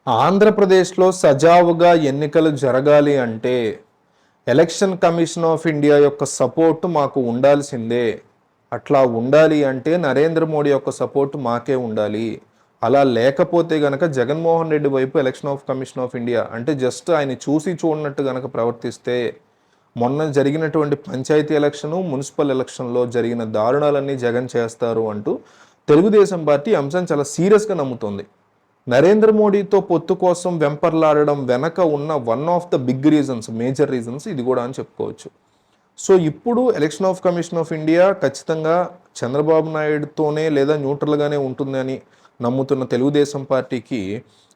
ఆంధ్రప్రదేశ్లో సజావుగా ఎన్నికలు జరగాలి అంటే ఎలక్షన్ కమిషన్ ఆఫ్ ఇండియా యొక్క సపోర్ట్ మాకు ఉండాల్సిందే. అట్లా ఉండాలి అంటే నరేంద్ర మోడీ యొక్క సపోర్ట్ మాకే ఉండాలి. అలా లేకపోతే గనక జగన్మోహన్ రెడ్డి వైపు కమిషన్ ఆఫ్ ఇండియా అంటే జస్ట్ ఆయన చూసి చూడనట్టు గనక ప్రవర్తిస్తే మొన్న జరిగినటువంటి పంచాయతీ ఎలక్షను, మున్సిపల్ ఎలక్షన్లో జరిగిన దారుణాలన్నీ జగన్ చేస్తారు అంటూ తెలుగుదేశం పార్టీ అంశం చాలా సీరియస్గా నమ్ముతోంది. నరేంద్ర మోడీతో పొత్తు కోసం వెంపర్లాడడం వెనక ఉన్న one of the big reasons, major reasons ఇది కూడా అని చెప్పుకోవచ్చు. సో ఇప్పుడు కమిషన్ ఆఫ్ ఇండియా ఖచ్చితంగా చంద్రబాబు నాయుడుతోనే లేదా న్యూట్రల్గానే ఉంటుందని నమ్ముతున్న తెలుగుదేశం పార్టీకి,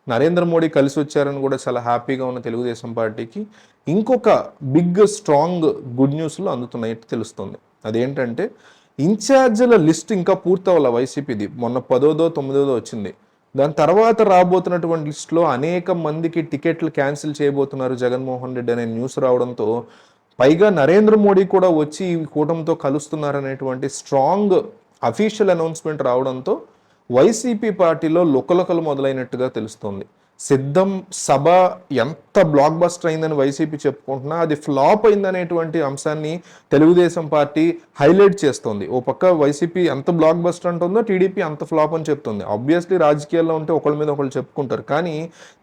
నరేంద్ర మోడీ కలిసి వచ్చారని కూడా చాలా హ్యాపీగా ఉన్న తెలుగుదేశం పార్టీకి ఇంకొక బిగ్ స్ట్రాంగ్ గుడ్ న్యూస్లు అందుతున్నాయి తెలుస్తుంది. అదేంటంటే ఇన్ఛార్జీల లిస్ట్ ఇంకా పూర్తవ్వాల వైసీపీది. మొన్న 10వ 9వ వచ్చింది. దాని తర్వాత రాబోతున్నటువంటి లిస్టులో అనేక మందికి టికెట్లు క్యాన్సిల్ చేయబోతున్నారు జగన్మోహన్ రెడ్డి అనే న్యూస్ రావడంతో, పైగా నరేంద్ర మోడీ కూడా వచ్చి ఈ కూటమితో కలుస్తున్నారనేటువంటి స్ట్రాంగ్ అఫీషియల్ అనౌన్స్మెంట్ రావడంతో వైసీపీ పార్టీలో లుకలుకలు మొదలైనట్టుగా తెలుస్తోంది. సిద్ధం సభ ఎంత బ్లాక్ బస్టర్ అయిందని వైసీపీ చెప్పుకుంటున్నా అది ఫ్లాప్ అయిందనేటువంటి అంశాన్ని తెలుగుదేశం పార్టీ హైలైట్ చేస్తోంది. ఓ పక్క వైసీపీ ఎంత బ్లాక్ బస్టర్ అంటుందో టీడీపీ అంత ఫ్లాప్ అని చెప్తుంది. ఆబ్వియస్లీ రాజకీయాల్లో ఉంటే ఒకళ్ళ మీద ఒకళ్ళు చెప్పుకుంటారు, కానీ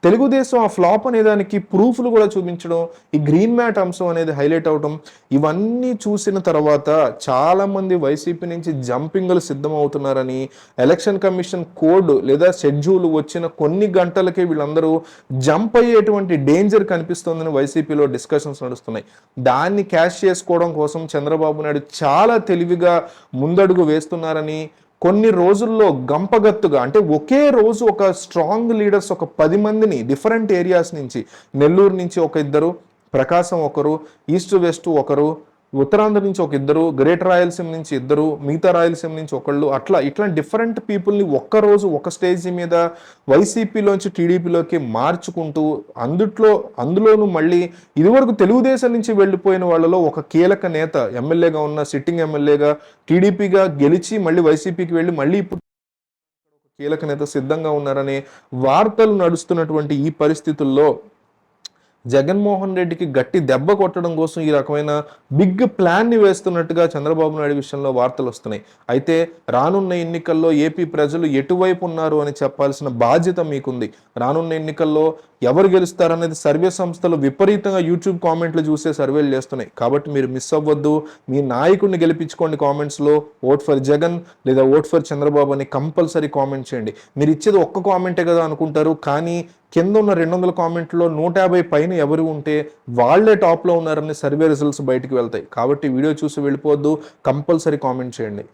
తెలుగుదేశం ఆ ఫ్లాప్ అనే దానికి ప్రూఫ్లు కూడా చూపించడం, ఈ గ్రీన్ మ్యాట్ అంశం అనేది హైలైట్ అవడం, ఇవన్నీ చూసిన తర్వాత చాలా మంది వైసీపీ నుంచి జంపింగ్లు సిద్ధం అవుతున్నారని, ఎలక్షన్ కమిషన్ కోడ్ లేదా షెడ్యూల్ వచ్చిన కొన్ని గంటలకే వీళ్ళందరూ జంప్ అయ్యేటువంటి డేంజర్ కనిపిస్తోందని వైసీపీలో డిస్కషన్స్ నడుస్తున్నాయి. దాన్ని క్యాష్ చేసుకోవడం కోసం చంద్రబాబు నాయుడు చాలా తెలివిగా ముందడుగు వేస్తున్నారని, కొన్ని రోజుల్లో గంపగత్తుగా అంటే ఒకే రోజు ఒక స్ట్రాంగ్ లీడర్స్ ఒక 10 మందిని డిఫరెంట్ ఏరియాస్ నుంచి, నెల్లూరు నుంచి ఒక ఇద్దరు, ప్రకాశం ఒకరు, ఈస్ట్ వెస్ట్ ఒకరు, ఉత్తరాంధ్ర నుంచి ఒక ఇద్దరు, గ్రేటర్ రాయలసీమ నుంచి ఇద్దరు, మిగతా రాయలసీమ నుంచి ఒకళ్ళు, ఇట్లా డిఫరెంట్ పీపుల్ని ఒక్కరోజు ఒక స్టేజ్ మీద వైసీపీలోంచి టీడీపీలోకి మార్చుకుంటూ, అందులోనూ మళ్ళీ ఇదివరకు తెలుగుదేశం నుంచి వెళ్ళిపోయిన వాళ్ళలో ఒక కీలక నేత, ఎమ్మెల్యేగా ఉన్న సిట్టింగ్ ఎమ్మెల్యేగా టీడీపీగా గెలిచి మళ్ళీ వైసీపీకి వెళ్ళి మళ్ళీ ఇప్పుడు కీలక నేత సిద్ధంగా ఉన్నారనే వార్తలు నడుస్తున్నటువంటి ఈ పరిస్థితుల్లో జగన్మోహన్ రెడ్డికి గట్టి దెబ్బ కొట్టడం కోసం ఈ రకమైన బిగ్ ప్లాన్ని వేస్తున్నట్టుగా చంద్రబాబు నాయుడు విషయంలో వార్తలు వస్తున్నాయి. అయితే రానున్న ఎన్నికల్లో ఏపీ ప్రజలు ఎటువైపు ఉన్నారు అని చెప్పాల్సిన బాధ్యత మీకుంది. రానున్న ఎన్నికల్లో ఎవరు గెలుస్తారనేది సర్వే సంస్థలు విపరీతంగా యూట్యూబ్ కామెంట్లు చూసే సర్వేలు చేస్తున్నాయి. కాబట్టి మీరు మిస్ అవ్వద్దు. మీ నాయకుడిని గెలిపించుకోండి. కామెంట్స్లో ఓట్ ఫర్ జగన్ లేదా ఓట్ ఫర్ చంద్రబాబు అని కంపల్సరీ కామెంట్ చేయండి. మీరు ఇచ్చేది ఒక్క కామెంటే కదా అనుకుంటారు, కానీ కింద ఉన్న 200 కామెంట్లో 150 పైన ఎవరు ఉంటే వాళ్లే టాప్లో ఉన్నారని సర్వే రిజల్ట్స్ బయటికి వెళ్తాయి. కాబట్టి వీడియో చూసి వెళ్ళిపోవద్దు, కంపల్సరీ కామెంట్ చేయండి.